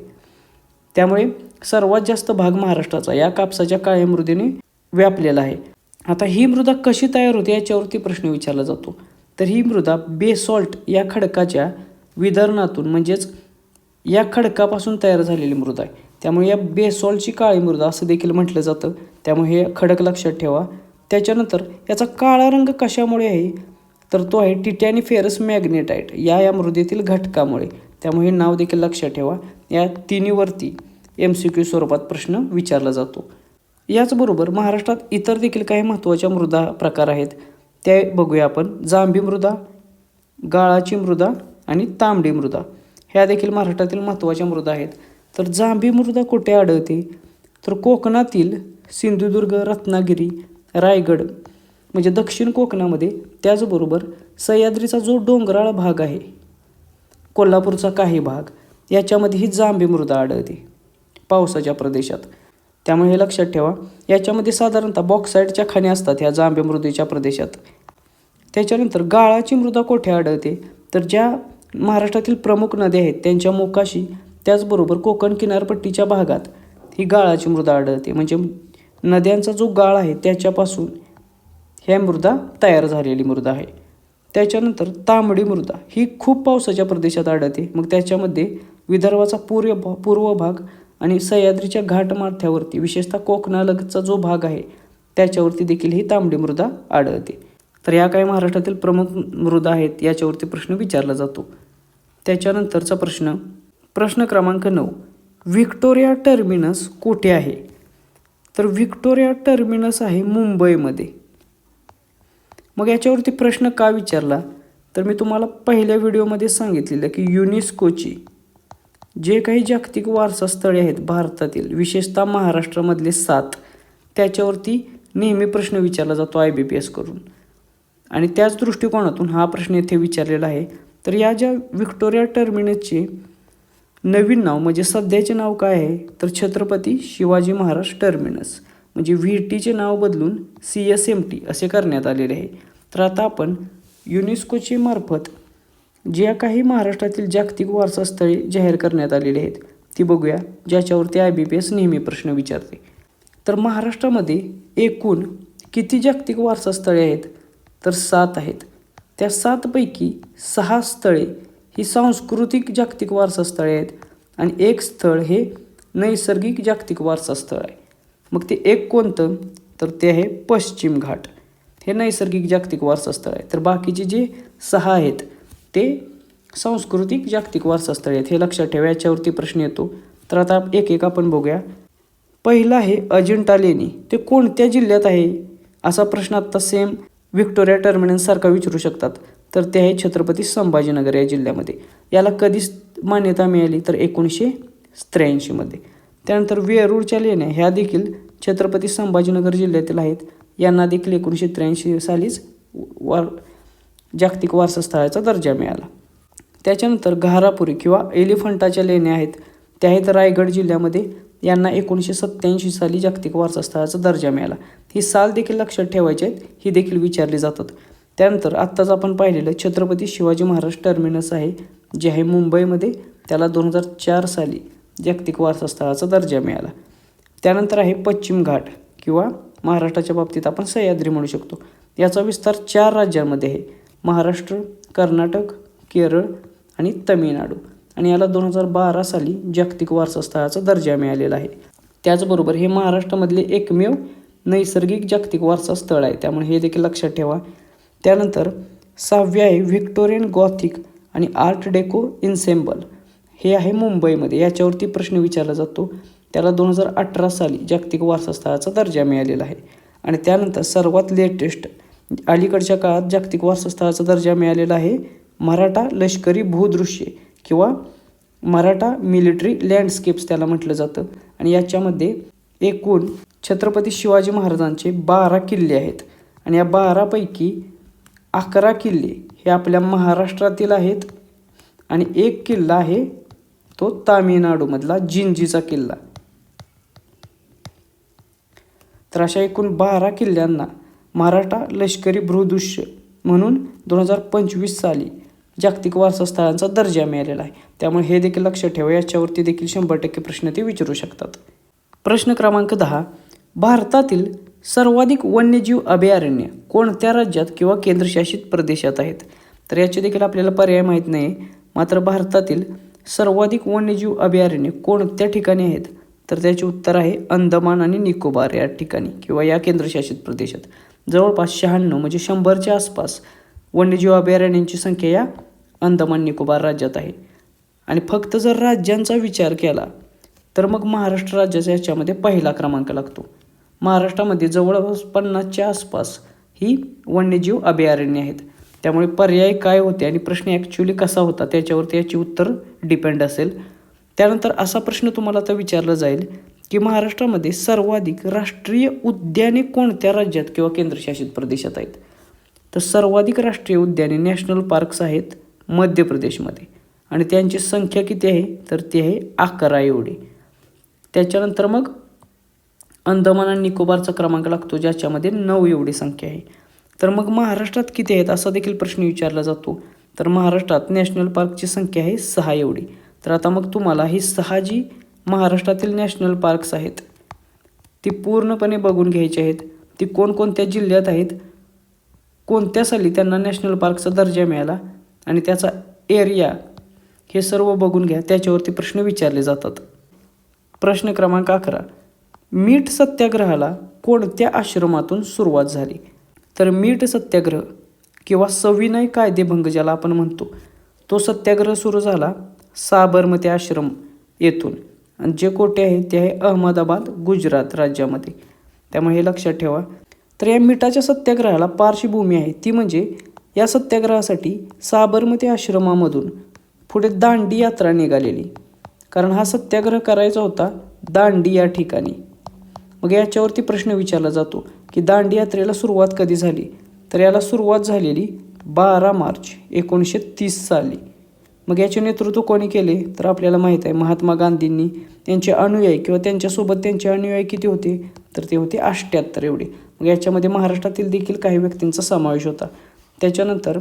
A: त्यामुळे सर्वात जास्त भाग महाराष्ट्राचा या कापसाच्या काळ्या मृदेने व्यापलेला आहे. आता ही मृदा कशी तयार होते याच्यावरती प्रश्न विचारला जातो. तर ही मृदा बेसॉल्ट या खडकाच्या विदर्णातून म्हणजेच या खडकापासून तयार झालेली मृदा आहे. त्यामुळे या बेसॉल्टची काळी मृदा असं देखील म्हटलं जातं. त्यामुळे हे खडक लक्षात ठेवा. त्याच्यानंतर याचा काळा रंग कशामुळे आहे, तर तो आहे टिटॅनिफेरस मॅग्नेटाइट या मृदेतील घटकामुळे. त्यामुळे हे नाव देखील लक्षात ठेवा. या तिन्हीवरती MCQ स्वरूपात प्रश्न विचारला जातो. याचबरोबर महाराष्ट्रात इतर देखील काही महत्त्वाच्या मृदा प्रकार आहेत, ते बघूया आपण. जांभी मृदा, गाळाची मृदा आणि तांबडी मृदा ह्या देखील महाराष्ट्रातील महत्त्वाच्या मृदा आहेत. तर जांभी मृदा कुठे आढळते, तर कोकणातील सिंधुदुर्ग, रत्नागिरी, रायगड म्हणजे दक्षिण कोकणामध्ये, त्याचबरोबर सह्याद्रीचा जो डोंगराळ भाग आहे, कोल्हापूरचा काही भाग, याच्यामध्ये ही जांभी मृदा आढळते पावसाच्या प्रदेशात. त्यामुळे हे लक्षात ठेवा. याच्यामध्ये साधारणतः बॉक्साईटच्या खाणी असतात ह्या जांभी मृदेच्या प्रदेशात. त्याच्यानंतर गाळाची मृदा कोठे आढळते, तर ज्या महाराष्ट्रातील प्रमुख नद्या आहेत त्यांच्या मुखाशी, त्याचबरोबर कोकण किनारपट्टीच्या भागात ही गाळाची मृदा आढळते. म्हणजे नद्यांचा जो गाळ आहे त्याच्यापासून ह्या मृदा तयार झालेली मृदा आहे. त्याच्यानंतर तांबडी मृदा ही खूप पावसाच्या प्रदेशात आढळते. मग त्याच्यामध्ये विदर्भाचा पूर्व भाग आणि सह्याद्रीच्या घाटमाथ्यावरती, विशेषतः कोकणालगतचा जो भाग आहे त्याच्यावरती देखील ही तांबडी मृदा आढळते. तर या काही महाराष्ट्रातील प्रमुख मृदा आहेत याच्यावरती प्रश्न विचारला जातो. त्याच्यानंतरचा प्रश्न क्रमांक 9, व्हिक्टोरिया टर्मिनस कुठे आहे, तर व्हिक्टोरिया टर्मिनस आहे मुंबईमध्ये. मग याच्यावरती प्रश्न का विचारला, तर मी तुम्हाला पहिल्या व्हिडिओमध्ये सांगितलेलं की युनेस्कोची जे काही जागतिक वारसा स्थळे आहेत भारतातील, विशेषतः महाराष्ट्रामधले 7, त्याच्यावरती नेहमी प्रश्न विचारला जातो IBPS करून. आणि त्याच दृष्टिकोनातून हा प्रश्न येथे विचारलेला आहे. तर या ज्या व्हिक्टोरिया टर्मिनसचे नवीन नाव म्हणजे सध्याचे नाव काय आहे, तर छत्रपती शिवाजी महाराज टर्मिनस, म्हणजे VTचे नाव बदलून CSMT असे करण्यात आलेले आहे. तर आता आपण युनेस्कोची मार्फत ज्या काही महाराष्ट्रातील जागतिक वारसा स्थळे जाहीर करण्यात आलेली आहेत ती बघूया, ज्याच्यावरती IBPS नेहमी प्रश्न विचारते. तर महाराष्ट्रामध्ये एकूण किती जागतिक वारसा स्थळे आहेत, तर 7 आहेत. त्या 7 पैकी 6 स्थळे ही सांस्कृतिक जागतिक वारसा स्थळे आहेत आणि एक स्थळ हे नैसर्गिक जागतिक वारसा स्थळ आहे. मग ते एक कोणतं, तर ते आहे पश्चिम घाट, हे नैसर्गिक जागतिक वारसा स्थळ आहे. तर बाकीचे जे 6 आहेत ते सांस्कृतिक जागतिक वारसा स्थळे आहेत, हे लक्षात ठेवा. याच्यावरती प्रश्न येतो. तर आता एक आपण बघूया. पहिला आहे अजिंठा लेणी, ते कोणत्या जिल्ह्यात आहे असा प्रश्न आत्ता सेम व्हिक्टोरिया टर्मिनस सारखा विचारू शकतात. तर ते आहे छत्रपती संभाजीनगर या जिल्ह्यामध्ये. याला कधी मान्यता मिळाली, तर 1983 मध्ये. त्यानंतर वेरूळच्या लेण्या ह्या देखील छत्रपती संभाजीनगर जिल्ह्यातील आहेत. यांना देखील 1983 सालीच जागतिक वारसा स्थळाचा दर्जा मिळाला. त्याच्यानंतर घारापुरी किंवा एलिफंटाच्या लेण्या आहेत, त्या आहेत रायगड जिल्ह्यामध्ये. यांना 1987 साली जागतिक वारसा स्थळाचा दर्जा मिळाला. ही साल देखील लक्षात ठेवायचे आहेत, ही देखील विचारली जातात. त्यानंतर आत्ताच आपण पाहिलेलं छत्रपती शिवाजी महाराज टर्मिनस आहे, जे आहे मुंबईमध्ये. त्याला 2004 साली जागतिक वारसा स्थळाचा दर्जा मिळाला. त्यानंतर आहे पश्चिम घाट किंवा महाराष्ट्राच्या बाबतीत आपण सह्याद्री म्हणू शकतो. याचा विस्तार 4 राज्यांमध्ये आहे, महाराष्ट्र, कर्नाटक, केरळ आणि तमिळनाडू. आणि याला 2012 साली जागतिक वारसा स्थळाचा दर्जा मिळालेला आहे. त्याचबरोबर हे महाराष्ट्रामधले एकमेव नैसर्गिक जागतिक वारसा स्थळ आहे, त्यामुळे हे देखील लक्षात ठेवा. त्यानंतर 6वे आहे व्हिक्टोरियन गॉथिक आणि आर्ट डेको इन्सेम्बल, हे आहे मुंबईमध्ये. याच्यावरती प्रश्न विचारला जातो. त्याला 2018 साली जागतिक वारसा स्थळाचा दर्जा मिळालेला आहे. आणि त्यानंतर सर्वात लेटेस्ट अलीकडच्या काळात जागतिक वारसा स्थळाचा दर्जा मिळालेला आहे मराठा लष्करी भूदृश्ये किंवा मराठा मिलिटरी लँडस्केप्स त्याला म्हटलं जातं. आणि याच्यामध्ये एकूण छत्रपती शिवाजी महाराजांचे 12 किल्ले आहेत आणि या 12पैकी 11 किल्ले हे आपल्या महाराष्ट्रातील आहेत आणि एक किल्ला आहे तो तामिळनाडूमधला जिंजीचा किल्ला. तर अशा एकूण 12 किल्ल्यांना मराठा लष्करी भूदृश्य म्हणून 2025 साली जागतिक वारसा स्थळांचा दर्जा मिळालेला आहे. त्यामुळे हे देखील लक्षात ठेवा, याच्यावरती देखील 100% प्रश्न ते विचारू शकतात. प्रश्न क्रमांक 10. भारतातील सर्वाधिक वन्यजीव अभयारण्य कोणत्या राज्यात किंवा केंद्रशासित प्रदेशात आहेत? तर याचे देखील आपल्याला पर्याय माहीत नाही. मात्र भारतातील सर्वाधिक वन्यजीव अभयारण्य कोणत्या ठिकाणी आहेत? तर त्याचे उत्तर आहे अंदमान आणि निकोबार या ठिकाणी किंवा या केंद्रशासित प्रदेशात. जवळपास 96 म्हणजे 100च्या आसपास वन्यजीव अभयारण्यांची संख्या या अंदमान निकोबार राज्यात आहे. आणि फक्त जर राज्यांचा विचार केला तर मग महाराष्ट्र राज्याचा याच्यामध्ये पहिला क्रमांक लागतो. महाराष्ट्रामध्ये जवळपास 50च्या आसपास ही वन्यजीव अभयारण्य आहेत. त्यामुळे पर्याय काय होते आणि प्रश्न ॲक्च्युली कसा होता त्याच्यावरती याची उत्तर डिपेंड असेल. त्यानंतर असा प्रश्न तुम्हाला आता विचारला जाईल की महाराष्ट्रामध्ये सर्वाधिक राष्ट्रीय उद्याने कोणत्या राज्यात किंवा केंद्रशासित प्रदेशात आहेत? तर सर्वाधिक राष्ट्रीय उद्याने नॅशनल पार्क्स आहेत मध्य प्रदेशमध्ये आणि त्यांची संख्या किती आहे? तर ती आहे 11 एवढी. त्याच्यानंतर मग अंदमान आणि निकोबारचा क्रमांक लागतो ज्याच्यामध्ये 9 एवढी संख्या आहे. तर मग महाराष्ट्रात किती आहेत असा देखील प्रश्न विचारला जातो. तर महाराष्ट्रात नॅशनल पार्कची संख्या आहे 6 एवढी. तर आता मग तुम्हाला ही 6 जी महाराष्ट्रातील नॅशनल पार्क्स आहेत ती पूर्णपणे बघून घ्यायची आहेत. ती कोणकोणत्या जिल्ह्यात आहेत, कोणत्या साली त्यांना नॅशनल पार्कचा दर्जा मिळाला आणि त्याचा एरिया हे सर्व बघून घ्या. त्याच्यावरती प्रश्न विचारले जातात. प्रश्न क्रमांक 11. मीठ सत्याग्रहाला कोणत्या आश्रमातून सुरुवात झाली? तर मीठ सत्याग्रह किंवा सविनय कायदेभंग ज्याला आपण म्हणतो तो सत्याग्रह सुरू झाला साबरमती आश्रम येथून आणि जे कोठे आहे ते आहे अहमदाबाद गुजरात राज्यामध्ये. त्यामुळे हे लक्षात ठेवा. तर या मिठाच्या सत्याग्रहाला पार्श्वभूमी आहे ती म्हणजे या सत्याग्रहासाठी साबरमती आश्रमामधून पुढे दांडी यात्रा निघालेली, कारण हा सत्याग्रह करायचा होता दांडी या ठिकाणी. मग याच्यावरती प्रश्न विचारला जातो की दांडी यात्रेला सुरुवात कधी झाली? तर याला सुरुवात झालेली 12 मार्च 1930 साली. मग याचे नेतृत्व कोणी केले? तर आपल्याला माहीत आहे महात्मा गांधींनी. त्यांचे अनुयायी किंवा त्यांच्यासोबत त्यांचे अनुयायी किती होते? तर ते होते 78 एवढे. मग याच्यामध्ये महाराष्ट्रातील देखील काही व्यक्तींचा समावेश होता. त्याच्यानंतर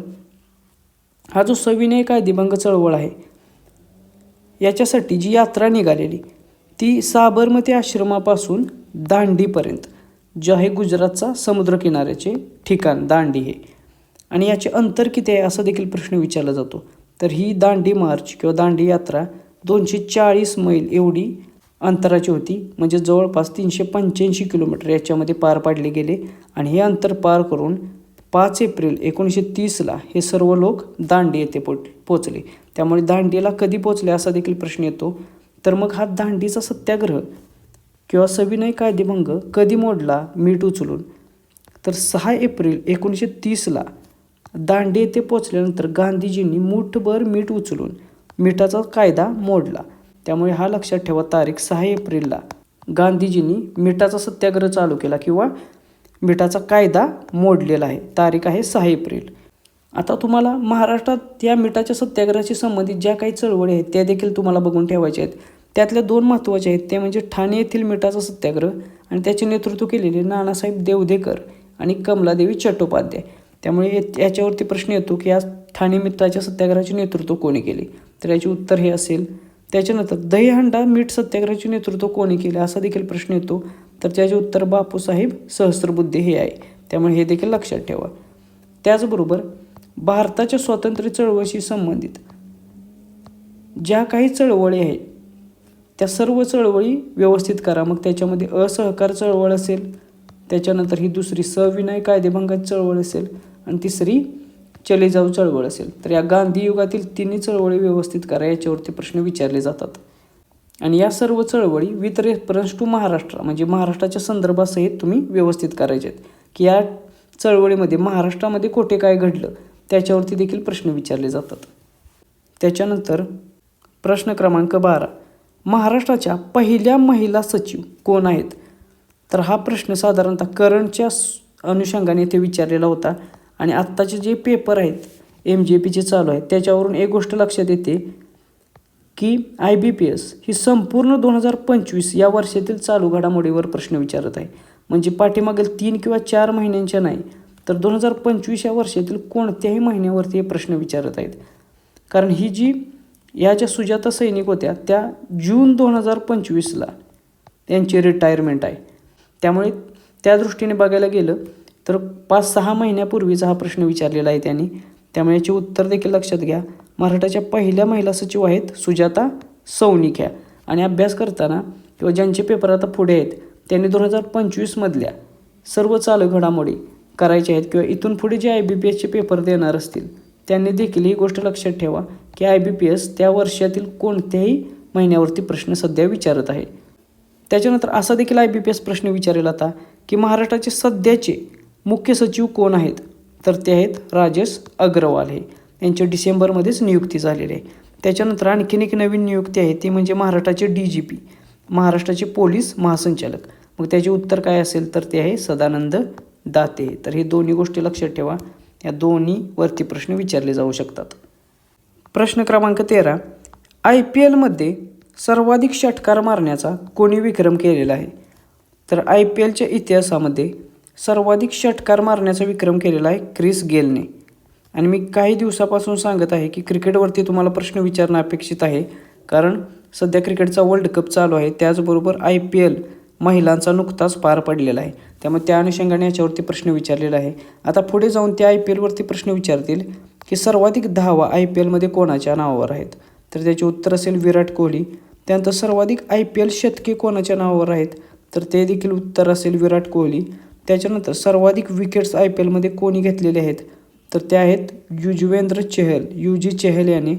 A: हा जो सविनय कायदेभंग चळवळ आहे याच्यासाठी जी यात्रा निघालेली ती साबरमती आश्रमापासून दांडीपर्यंत जे आहे गुजरातचा समुद्रकिनाऱ्याचे ठिकाण दांडी हे, आणि याचे अंतर किती आहे असा देखील प्रश्न विचारला जातो. तर ही दांडी मार्च किंवा दांडी यात्रा 240 मैल एवढी अंतराची होती, म्हणजे जवळपास 385 किलोमीटर याच्यामध्ये पार पाडले गेले. आणि हे अंतर पार करून 5 एप्रिल 1930ला हे सर्व लोक दांडी येथे पोचले. त्यामुळे दांडीला कधी पोचले असा देखील प्रश्न येतो. तर मग हा दांडीचा सत्याग्रह किंवा सविनय कायदेभंग कधी मोडला मीठ उचलून? तर 6 एप्रिल 1930ला दांडी येथे पोचल्यानंतर गांधीजींनी मूठभर मीठ उचलून मिठाचा कायदा मोडला. त्यामुळे हा लक्षात ठेवा, तारीख 6 एप्रिलला गांधीजींनी मिठाचा सत्याग्रह चालू केला किंवा मिठाचा कायदा मोडलेला आहे. तारीख आहे 6 एप्रिल. आता तुम्हाला महाराष्ट्रात या मिठाच्या सत्याग्रहाशी संबंधित ज्या काही चळवळी आहेत त्या देखील तुम्हाला बघून ठेवायच्या आहेत. त्यातल्या 2 महत्त्वाचे आहेत ते म्हणजे ठाणे येथील मिठाचा सत्याग्रह आणि त्याचे नेतृत्व केलेले नानासाहेब देवधेकर आणि कमलादेवी चट्टोपाध्याय. त्यामुळे याच्यावरती प्रश्न येतो की या ठाणे मिठाच्या सत्याग्रहाचे नेतृत्व कोणी केले? तर याचे उत्तर हे असेल. त्याच्यानंतर दहीहंडा मीठ सत्याग्रहाचे नेतृत्व कोणी केले असा देखील प्रश्न येतो. तर त्याचे उत्तर बापूसाहेब सहस्त्रबुद्धे हे आहे. त्यामुळे हे देखील लक्षात ठेवा. त्याचबरोबर भारताच्या स्वातंत्र्य चळवळीशी संबंधित ज्या काही चळवळी आहेत त्या सर्व चळवळी व्यवस्थित करा. मग त्याच्यामध्ये असहकार चळवळ असेल, त्याच्यानंतर ही दुसरी सविनय कायदेभंगाची चळवळ असेल आणि तिसरी चले जाऊ चळवळ असेल. तर या गांधी युगातील तिन्ही चळवळी व्यवस्थित करा, याच्यावरती प्रश्न विचारले जातात. आणि या सर्व चळवळी विथ रेफरन्स टू महाराष्ट्र म्हणजे महाराष्ट्राच्या संदर्भासहित तुम्ही व्यवस्थित करायचे आहेत की या चळवळीमध्ये महाराष्ट्रामध्ये कोठे काय घडलं त्याच्यावरती देखील प्रश्न विचारले जातात. त्याच्यानंतर प्रश्न क्रमांक 12. महाराष्ट्राच्या पहिल्या महिला सचिव कोण आहेत? तर हा प्रश्न साधारणतः करंटच्या अनुषंगाने इथे विचारलेला होता. आणि आत्ताचे जे पेपर आहेत MJPचे चालू आहेत त्याच्यावरून एक गोष्ट लक्षात येते की IBPS ही संपूर्ण 2025 या वर्षातील चालू घडामोडीवर प्रश्न विचारत आहे. म्हणजे पाठीमागील 3 किंवा 4 महिन्यांच्या नाही तर 2025 या वर्षातील कोणत्याही महिन्यावरती हे प्रश्न विचारत आहेत. कारण ही जी या ज्या सुजाता सैनिक होत्या त्या जून 2025ला त्यांची रिटायरमेंट आहे. त्यामुळे त्या दृष्टीने बघायला गेलं तर 5-6 महिन्यापूर्वीचा हा प्रश्न विचारलेला आहे त्यांनी. त्यामुळे याचे उत्तर देखील लक्षात घ्या. महाराष्ट्राच्या पहिल्या महिला सचिव आहेत सुजाता सौनिक ह्या. आणि अभ्यास करताना किंवा ज्यांचे पेपर आता पुढे आहेत त्यांनी 2025मधल्या सर्व चालू घडामोडी करायच्या आहेत किंवा इथून पुढे जे IBPSचे पेपर देणार असतील त्यांनी देखील ही गोष्ट लक्षात ठेवा की IBPS त्या वर्षातील कोणत्याही महिन्यावरती प्रश्न सध्या विचारत आहे. त्याच्यानंतर असा देखील IBPS प्रश्न विचारलेला होता की महाराष्ट्राचे सध्याचे मुख्य सचिव कोण आहेत. तर ते आहेत राजेश अग्रवाल. हे त्यांची डिसेंबरमध्येच नियुक्ती झालेली आहे. त्याच्यानंतर आणखीन एक नवीन नियुक्ती आहे ती म्हणजे महाराष्ट्राचे DGP महाराष्ट्राचे पोलीस महासंचालक. मग त्याचे उत्तर काय असेल तर ते आहे सदानंद दाते. तर हे दोन्ही गोष्टी लक्षात ठेवा. या दोन्हीवरती प्रश्न विचारले जाऊ शकतात. प्रश्न क्रमांक 13 IPLमध्ये सर्वाधिक षटकार मारण्याचा कोणी विक्रम केलेला आहे. तर IPLच्या इतिहासामध्ये सर्वाधिक षटकार मारण्याचा विक्रम केलेला आहे क्रिस गेलने. आणि मी काही दिवसापासून सांगत आहे की क्रिकेटवरती तुम्हाला प्रश्न विचारणं अपेक्षित आहे कारण सध्या क्रिकेटचा वर्ल्ड कप चालू आहे. त्याचबरोबर IPL महिलांचा नुकताच पार पडलेला आहे. त्यामुळे त्या अनुषंगाने याच्यावरती प्रश्न विचारलेला आहे. आता पुढे जाऊन त्या IPLवरती प्रश्न विचारतील की सर्वाधिक धावा IPLमध्ये कोणाच्या नावावर आहेत. तर त्याचे उत्तर असेल विराट कोहली. त्यानंतर सर्वाधिक IPL शतके कोणाच्या नावावर आहेत तर ते देखील उत्तर असेल विराट कोहली. त्याच्यानंतर सर्वाधिक विकेट्स IPLमध्ये कोणी घेतलेले आहेत तर ते आहेत युजवेंद्र चहल UG चहल याने.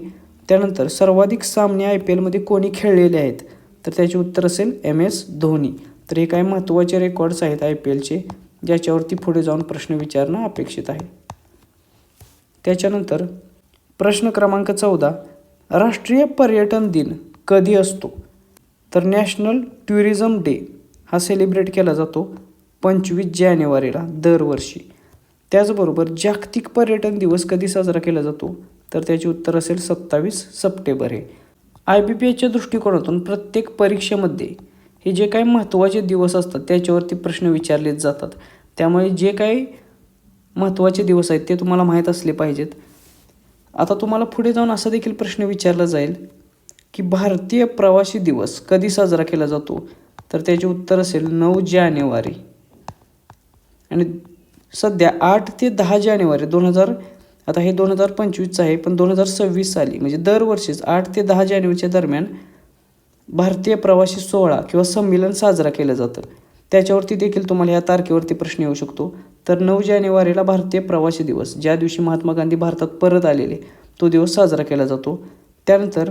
A: त्यानंतर सर्वाधिक सामने IPLमध्ये कोणी खेळलेले आहेत तर त्याचे उत्तर असेल MS धोनी. तर हे काही महत्त्वाचे रेकॉर्ड्स आहेत IPLचे ज्याच्यावरती पुढे जाऊन प्रश्न विचारणं अपेक्षित आहे. त्याच्यानंतर प्रश्न क्रमांक 14 राष्ट्रीय पर्यटन दिन कधी असतो. तर नॅशनल टुरिझम डे हा सेलिब्रेट केला जातो 25 जानेवारीला दरवर्षी. त्याचबरोबर जागतिक पर्यटन दिवस कधी साजरा केला जातो तर त्याचे उत्तर असेल 27 सप्टेंबर. हे IBPSच्या दृष्टिकोनातून प्रत्येक परीक्षेमध्ये हे जे काही महत्त्वाचे दिवस असतात त्याच्यावरती प्रश्न विचारलेच जातात. त्यामुळे जे काही महत्त्वाचे दिवस आहेत ते तुम्हाला माहीत असले पाहिजेत. आता तुम्हाला पुढे जाऊन असा देखील प्रश्न विचारला जाईल की भारतीय प्रवासी दिवस कधी साजरा केला जातो तर त्याचे उत्तर असेल 9 जानेवारी. आणि सध्या 8 ते 10 जानेवारी आता हे 2025चं आहे पण 2026 साली म्हणजे दरवर्षीच 8 ते 10 जानेवारीच्या दरम्यान भारतीय प्रवासी सोहळा किंवा संमेलन साजरा केलं जातं. त्याच्यावरती देखील तुम्हाला या तारखेवरती प्रश्न येऊ शकतो. तर 9 जानेवारीला भारतीय प्रवासी दिवस ज्या दिवशी महात्मा गांधी भारतात परत आलेले तो दिवस साजरा केला जातो. त्यानंतर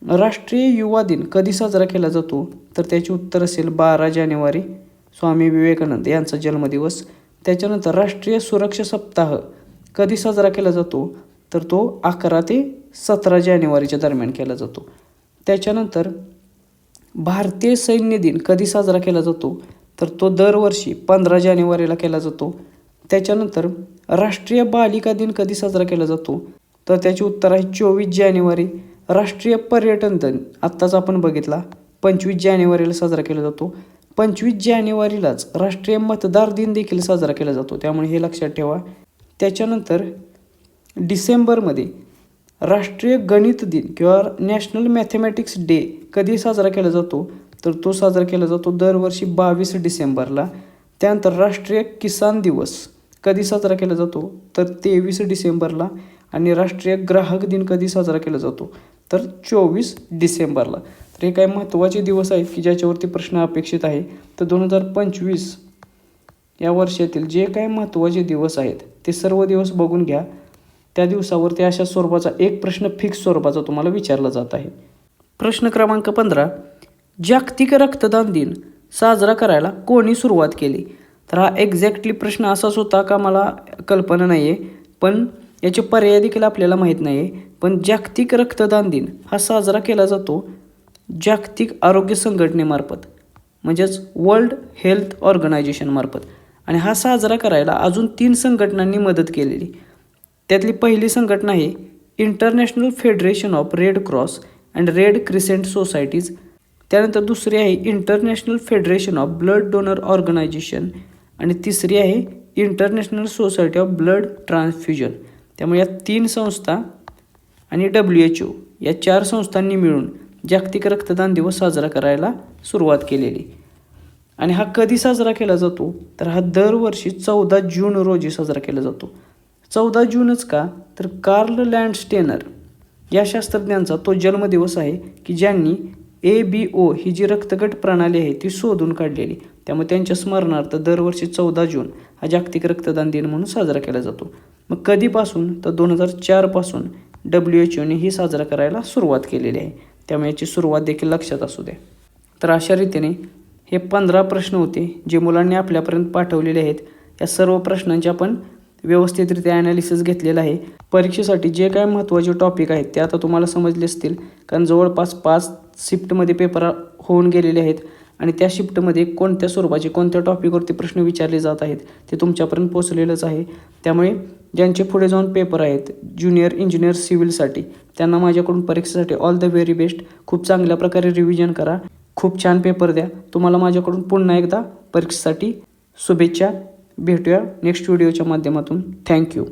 A: राष्ट्रीय युवा दिन कधी साजरा केला जातो तर त्याचे उत्तर असेल 12 जानेवारी स्वामी विवेकानंद यांचा जन्मदिवस. त्याच्यानंतर राष्ट्रीय सुरक्षा सप्ताह कधी साजरा केला जातो तर तो 11 ते 17 जानेवारीच्या दरम्यान केला जातो. त्याच्यानंतर भारतीय सैन्य दिन कधी साजरा केला जातो तर तो दरवर्षी 15 जानेवारीला केला जातो. त्याच्यानंतर राष्ट्रीय बालिका दिन कधी साजरा केला जातो तर त्याचे उत्तर आहे 24 जानेवारी. राष्ट्रीय पर्यटन दिन आत्ताच आपण बघितला 25 जानेवारीला साजरा केला जातो. 25 जानेवारीलाच राष्ट्रीय मतदार दिन देखील साजरा केला जातो. त्यामुळे हे लक्षात ठेवा. त्याच्यानंतर डिसेंबरमध्ये राष्ट्रीय गणित दिन किंवा नॅशनल मॅथमॅटिक्स डे कधी साजरा केला जातो तर तो साजरा केला जातो दरवर्षी 22 डिसेंबरला. त्यानंतर राष्ट्रीय किसान दिवस कधी साजरा केला जातो तर 23 डिसेंबरला. आणि राष्ट्रीय ग्राहक दिन कधी साजरा केला जातो तर 24 डिसेंबरला. तर हे काही महत्त्वाचे दिवस आहेत की ज्याच्यावरती प्रश्न अपेक्षित आहे. तर 2025 या वर्षातील जे काही महत्त्वाचे दिवस आहेत ते सर्व दिवस बघून घ्या. त्या दिवसावरती अशा स्वरूपाचा एक प्रश्न फिक्स स्वरूपाचा तुम्हाला विचारला जात आहे. प्रश्न क्रमांक 15 जागतिक रक्तदान दिन साजरा करायला कोणी सुरुवात केली. तर हा एक्झॅक्टली प्रश्न असाच होता का मला कल्पना नाही आहे पण याचे पर्याय देखील आपल्याला माहीत नाही आहे. पण जागतिक रक्तदान दिन हा साजरा केला जातो जागतिक आरोग्य संघटनेमार्फत म्हणजेच वर्ल्ड हेल्थ ऑर्गनायझेशनमार्फत. आणि हा साजरा करायला अजून 3 संघटनांनी मदत केलेली. त्यातली पहिली संघटना आहे international federation of red cross and red crescent societies. त्यानंतर दुसरी आहे international federation of blood donor organisation आणि तिसरी आहे international society of blood transfusion. त्यामुळे या 3 संस्था आणि WHO या 4 संस्थांनी मिळून जागतिक रक्तदान दिवस साजरा करायला सुरुवात केलेली. आणि हा कधी साजरा केला जातो तर हा दरवर्षी 14 जून रोजी साजरा केला जातो. 14 जूनच का तर कार्ल लँडस्टेनर या शास्त्रज्ञांचा तो जन्मदिवस आहे की ज्यांनी ABO ही जी रक्तगट प्रणाली आहे ती शोधून काढलेली. त्यामुळे त्यांच्या स्मरणार्थ दरवर्षी 14 जून हा जागतिक रक्तदान दिन म्हणून साजरा केला जातो. मग कधीपासून तर 2004 पासून WHOने ही साजरा करायला सुरुवात केलेली आहे. त्यामुळे याची सुरुवात देखील लक्षात असू द्या. तर अशा रीतीने हे 15 प्रश्न होते जे मुलांनी आपल्यापर्यंत पाठवलेले आहेत. या सर्व प्रश्नांचे आपण व्यवस्थितरित्या ॲनालिसिस घेतलेलं आहे. परीक्षेसाठी जे काय महत्त्वाचे टॉपिक आहेत ते आता तुम्हाला समजले असतील, कारण जवळपास 5 शिफ्टमध्ये पेपर होऊन गेलेले आहेत आणि त्या शिफ्टमध्ये कोणत्या स्वरूपाचे कोणत्या टॉपिकवरती प्रश्न विचारले जात आहेत ते तुमच्यापर्यंत पोचलेलंच आहे. त्यामुळे ज्यांचे पुढे जाऊन पेपर आहेत ज्युनियर इंजिनियर सिव्हिलसाठी, त्यांना माझ्याकडून परीक्षेसाठी ऑल द व्हेरी बेस्ट. खूप चांगल्या प्रकारे रिव्हिजन करा, खूप छान पेपर द्या. तुम्हाला माझ्याकडून पुन्हा एकदा परीक्षेसाठी शुभेच्छा. भेटूया नेक्स्ट व्हिडिओच्या माध्यमातून. थँक्यू.